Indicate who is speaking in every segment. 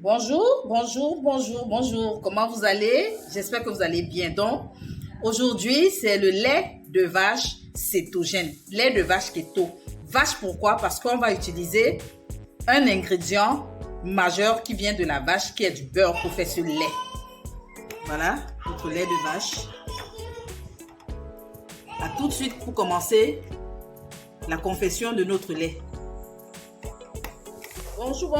Speaker 1: Bonjour. Comment vous allez? J'espère que vous allez bien. Donc, aujourd'hui, c'est le lait de vache cétogène. Lait de vache keto. Vache, pourquoi? Parce qu'on va utiliser un ingrédient majeur qui vient de la vache, qui est du beurre pour faire ce lait. Voilà, notre lait de vache. À tout de suite pour commencer la confection de notre lait. Bonjour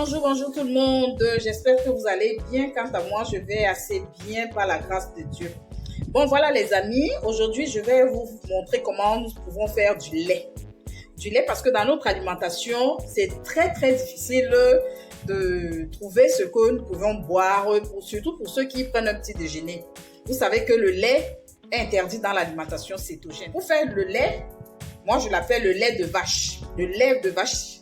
Speaker 1: tout le monde. J'espère que vous allez bien. Quant à moi, je vais assez bien par la grâce de Dieu. Bon, voilà les amis. Aujourd'hui, je vais vous montrer comment nous pouvons faire du lait. Du lait parce que dans notre alimentation, c'est très difficile de trouver ce que nous pouvons boire, surtout pour ceux qui prennent un petit déjeuner. Vous savez que le lait est interdit dans l'alimentation cétogène. Pour faire le lait, moi je l'appelle le lait de vache. Le lait de vache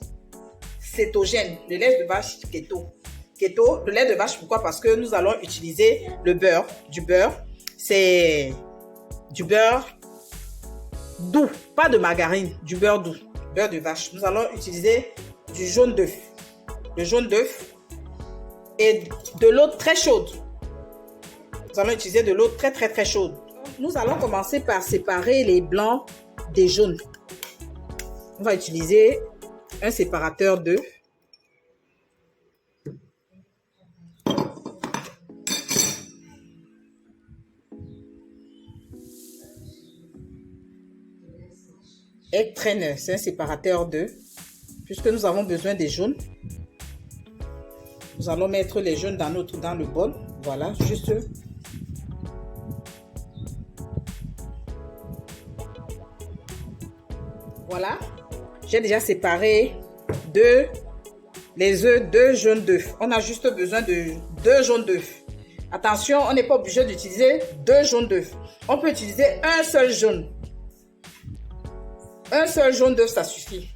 Speaker 1: cétogène, le lait de vache keto. Le lait de vache, pourquoi? Parce que nous allons utiliser le beurre, du beurre. C'est du beurre doux, pas de margarine, du beurre doux, beurre de vache. Nous allons utiliser du jaune d'œuf, le jaune d'œuf et de l'eau très chaude. Nous allons utiliser de l'eau très chaude. Nous allons commencer par séparer les blancs des jaunes. On va utiliser un séparateur d'œufs. Egg trainer, c'est un séparateur d'œufs. Puisque nous avons besoin des jaunes, nous allons mettre les jaunes dans le bol. Voilà, juste. Voilà. J'ai déjà séparé les œufs, 2 jaunes d'œufs. On a juste besoin de 2 jaunes d'œufs. Attention, on n'est pas obligé d'utiliser 2 jaunes d'œufs. On peut utiliser un seul jaune. Un seul jaune d'œuf, ça suffit.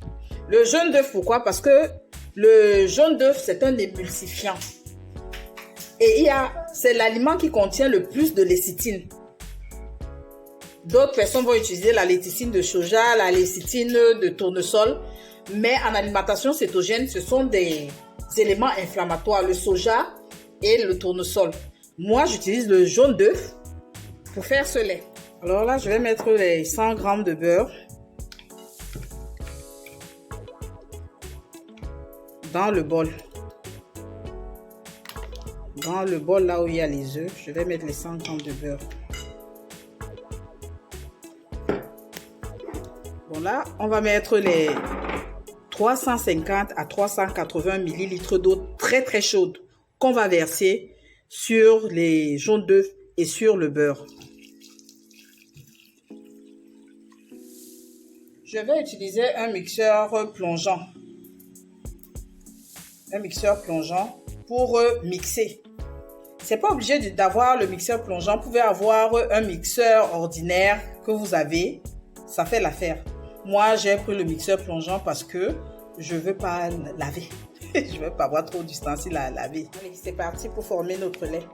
Speaker 1: Le jaune d'œuf, pourquoi? Parce que le jaune d'œuf, c'est un émulsifiant. Et c'est l'aliment qui contient le plus de lécithine. D'autres personnes vont utiliser la lécithine de soja, la lécithine de tournesol. Mais en alimentation cétogène, ce sont des éléments inflammatoires, le soja et le tournesol. Moi, j'utilise le jaune d'œuf pour faire ce lait. Alors là, je vais mettre les 100 g de beurre dans le bol. Dans le bol là où il y a les œufs, je vais mettre les 100 g de beurre. Bon là, on va mettre les 350 à 380 ml d'eau très chaude qu'on va verser sur les jaunes d'œufs et sur le beurre. Je vais utiliser un mixeur plongeant. Un mixeur plongeant pour mixer. C'est pas obligé d'avoir le mixeur plongeant. Vous pouvez avoir un mixeur ordinaire que vous avez. Ça fait l'affaire. Moi, j'ai pris le mixeur plongeant parce que je veux pas laver. Je veux pas avoir trop d'ustensiles à laver. Allez, c'est parti pour former notre lait.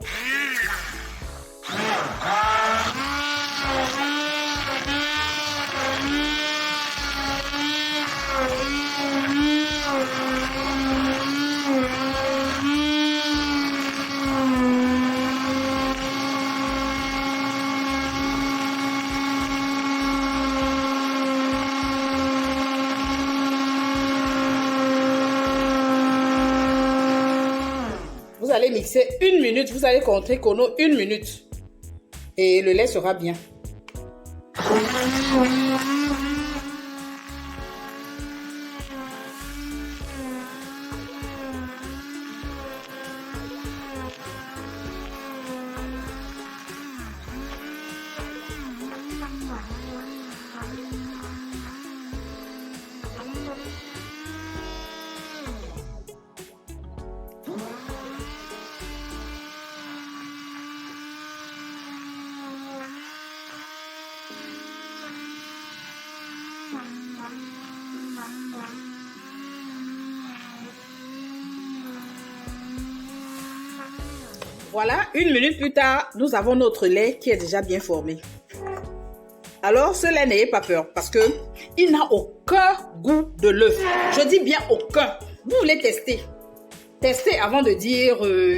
Speaker 1: Vous allez mixer 1 minute, vous allez compter chrono 1 minute et le lait sera bien. Voilà, 1 minute plus tard, nous avons notre lait qui est déjà bien formé. Alors, ce lait, n'ayez pas peur parce que il n'a aucun goût de l'œuf. Je dis bien aucun. Vous voulez tester. Testez avant de dire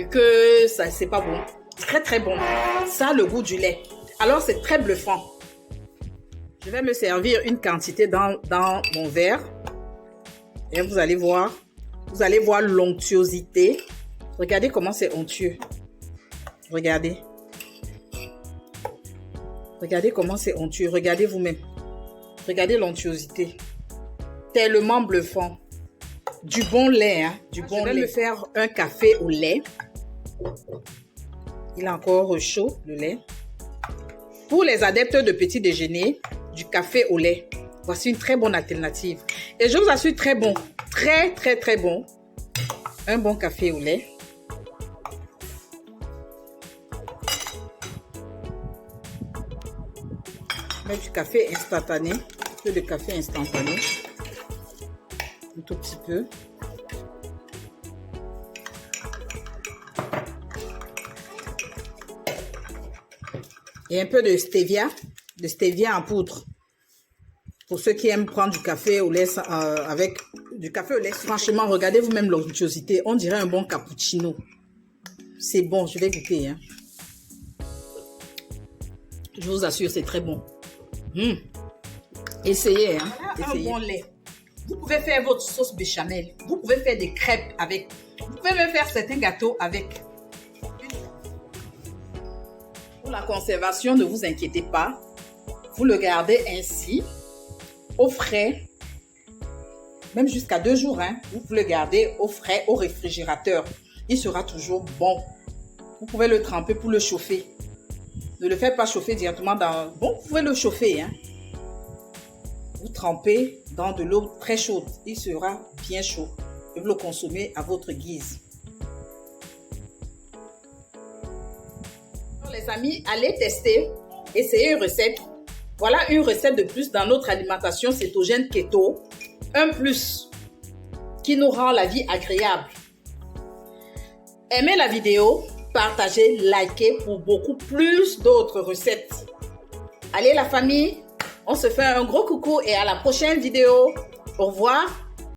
Speaker 1: que ça c'est pas bon. Très très bon. Ça a le goût du lait. Alors c'est très bluffant. Je vais me servir une quantité dans mon verre. Et vous allez voir l'onctuosité. Regardez comment c'est onctueux. Regardez. Regardez comment c'est onctueux. Regardez vous-même. Regardez l'onctuosité. Tellement bluffant. Du bon lait, hein. Du bon lait. Je vais me faire un café au lait. Il est encore chaud, le lait. Pour les adeptes de petit déjeuner, du café au lait. Voici une très bonne alternative. Et je vous assure, très bon. Très, très, très bon. Un bon café au lait. Mettre du café instantané. Un peu de café instantané. Un tout petit peu. Et un peu de stevia en poudre. Pour ceux qui aiment prendre du café au lait avec du café au lait. Franchement, regardez vous-même l'onctuosité. On dirait un bon cappuccino. C'est bon, je vais goûter. Hein. Je vous assure, c'est très bon. Essayez. Hein. Voilà, essayez. Un bon lait. Vous pouvez faire votre sauce béchamel. Vous pouvez faire des crêpes avec. Vous pouvez même faire certains gâteaux avec. Pour la conservation, ne vous inquiétez pas. Vous le gardez ainsi, au frais, même jusqu'à 2 jours. Hein. Vous pouvez le garder au frais, au réfrigérateur. Il sera toujours bon. Vous pouvez le tremper pour le chauffer. Ne le faites pas chauffer directement dans... Bon, vous pouvez le chauffer. Hein. Vous trempez dans de l'eau très chaude. Il sera bien chaud. Et vous le consommez à votre guise. Les amis, allez tester, essayez une recette. Voilà une recette de plus dans notre alimentation cétogène keto. Un plus qui nous rend la vie agréable. Aimez la vidéo, partagez, likez pour beaucoup plus d'autres recettes. Allez la famille, on se fait un gros coucou et à la prochaine vidéo. Au revoir.